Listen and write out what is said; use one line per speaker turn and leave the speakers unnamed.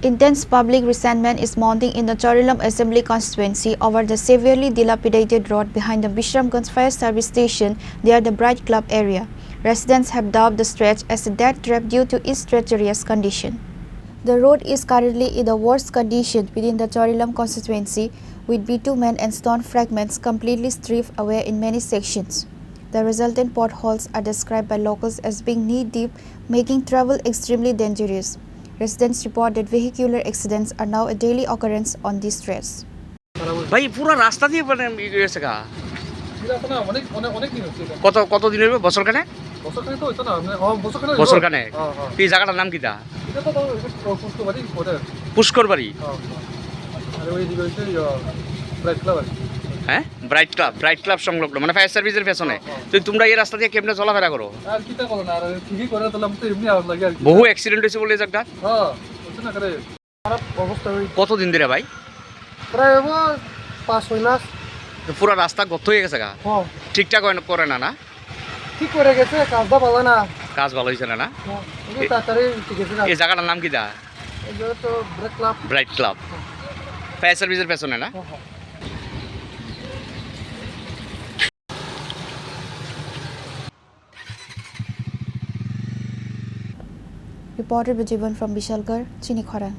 Intense public resentment is mounting in the Chorilam Assembly constituency over the severely dilapidated road behind the Bishramganj Fire Service Station near the Bright Club area. Residents have dubbed the stretch as a death trap due to its treacherous condition. The road is currently in the worst condition within the Chorilam constituency, with bitumen and stone fragments completely stripped away in many sections. The resultant potholes are described by locals as being knee-deep, making travel extremely dangerous. Residents report that vehicular accidents are now a daily occurrence on this stretch.
ভাই পুরো রাস্তা দিয়ে মানে গেছে গা কত দিন হইবে বছরখানে
তো হইতো না
বছরখানে এই জায়গাটার নাম কিটা
এটা তো পুষ্করবাড়ি
পুষ্করবাড়ি
আর ওই দিকে হইছে ব্রাইট ক্লাব
হ্যাঁ ব্রাইট ক্লাব সংলগ্ন মানে ফায়ার সার্ভিসের পেছনে তো তোমরা এই রাস্তা দিয়ে কেমনে চলাফেরা করো
আর কিটা করো না আর ঠিকই করে তাহলে তো এমনি আওয়াজ লাগে আর
বহু অ্যাক্সিডেন্ট হয়েছে বলে এই জায়গাটা
হ্যাঁ হচ্ছে না করে খারাপ অবস্থা হই
কতদিন ধরে ভাই
প্রায় 5-6 মাস
পুরো রাস্তা গর্ত হয়ে গেছে গা
হ্যাঁ
ঠিকঠাক করে না
ঠিক করে গেছে কাজটা ভালো না
কাজ ভালো হয়েছে না
এই তাড়াতাড়ি ঠিক আছে না
এই জায়গাটার নাম কি দা
এই যে তো
ব্রাইট ক্লাব ফায়ার সার্ভিসের পেছনে না
Reported by Jivan from Bishalgarh, Chinikhara.